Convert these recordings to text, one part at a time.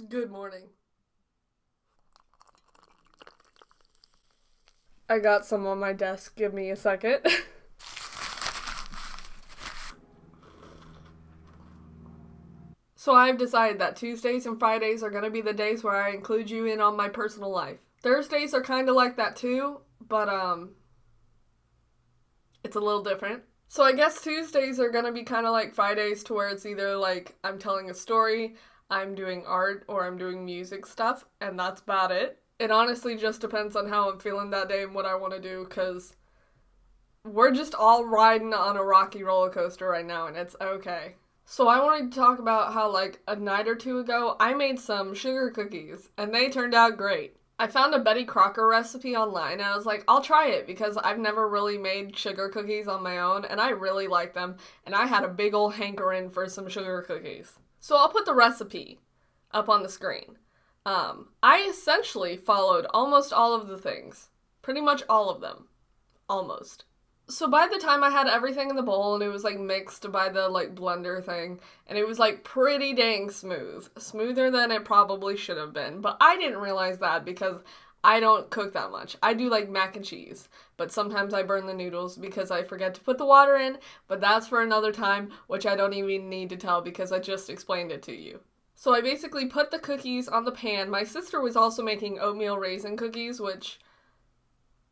Good morning. I got some on my desk. Give me a second. So I've decided that Tuesdays and Fridays are going to be the days where I include you in on my personal life. Thursdays are kind of like that too, but it's a little different. So I guess Tuesdays are going to be kind of like Fridays to where it's either like I'm telling a story, I'm doing art, or I'm doing music stuff, and that's about it. It honestly just depends on how I'm feeling that day and what I want to do, because we're just all riding on a rocky roller coaster right now, and it's okay. So I wanted to talk about how, like, a night or two ago, I made some sugar cookies, and they turned out great. I found a Betty Crocker recipe online, and I was like, I'll try it, because I've never really made sugar cookies on my own, and I really like them, and I had a big ol' hankering for some sugar cookies. So I'll put the recipe up on the screen. I essentially followed almost all of the things. Pretty much all of them. Almost. So by the time I had everything in the bowl and it was like mixed by the like blender thing, and it was like pretty dang smooth. Smoother than it probably should have been. But I didn't realize that because I don't cook that much. I do like mac and cheese, but sometimes I burn the noodles because I forget to put the water in, but that's for another time, which I don't even need to tell because I just explained it to you. So I basically put the cookies on the pan. My sister was also making oatmeal raisin cookies, which,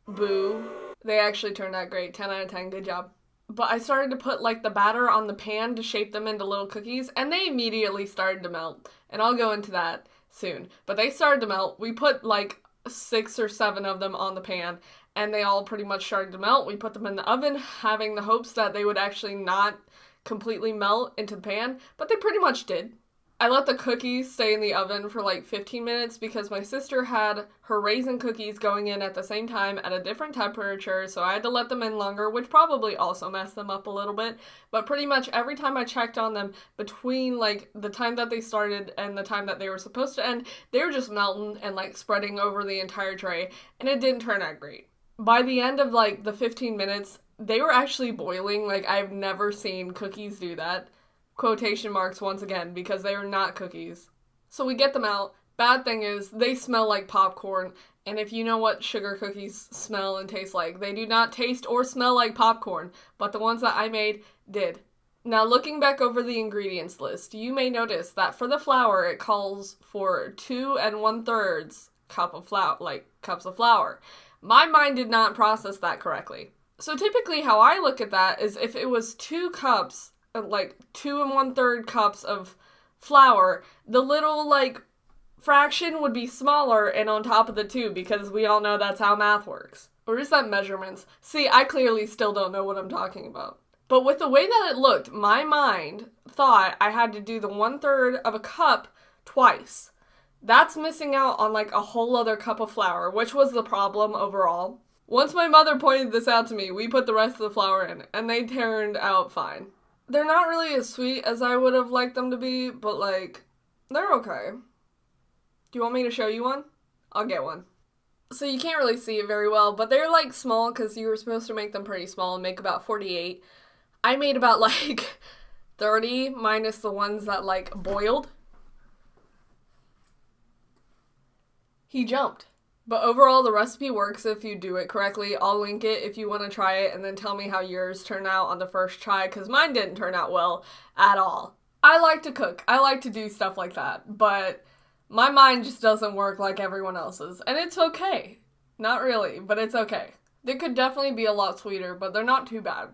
boo. They actually turned out great. 10 out of 10, good job. But I started to put like the batter on the pan to shape them into little cookies, and they immediately started to melt. And I'll go into that soon. But they started to melt. We put like 6 or 7 of them on the pan, and they all pretty much started to melt. We put them in the oven, having the hopes that they would actually not completely melt into the pan, but they pretty much did. I let the cookies stay in the oven for like 15 minutes because my sister had her raisin cookies going in at the same time at a different temperature, so I had to let them in longer, which probably also messed them up a little bit. But pretty much every time I checked on them between like the time that they started and the time that they were supposed to end, they were just melting and like spreading over the entire tray, and it didn't turn out great. By the end of like the 15 minutes, they were actually boiling. Like, I've never seen cookies do that. Quotation marks once again, because they are not cookies. So we get them out. Bad thing is, they smell like popcorn, and if you know what sugar cookies smell and taste like, they do not taste or smell like popcorn, but the ones that I made did. Now, looking back over the ingredients list, you may notice that for the flour, it calls for 2 1/3 cups of flour. My mind did not process that correctly. So typically how I look at that is if it was 2 cups, like 2 1/3 cups of flour, the little like fraction would be smaller and on top of the 2, because we all know that's how math works. Or is that measurements? See, I clearly still don't know what I'm talking about. But with the way that it looked, my mind thought I had to do the 1/3 of a cup twice. That's missing out on like a whole other cup of flour, which was the problem overall. Once my mother pointed this out to me, we put the rest of the flour in, and they turned out fine. They're not really as sweet as I would have liked them to be, but like, they're okay. Do you want me to show you one? I'll get one. So you can't really see it very well, but they're like small because you were supposed to make them pretty small and make about 48. I made about like 30 minus the ones that like boiled. He jumped. But overall, the recipe works if you do it correctly. I'll link it if you want to try it, and then tell me how yours turned out on the first try, because mine didn't turn out well at all. I like to cook. I like to do stuff like that, but my mind just doesn't work like everyone else's, and it's okay. Not really, but it's okay. They could definitely be a lot sweeter, but they're not too bad.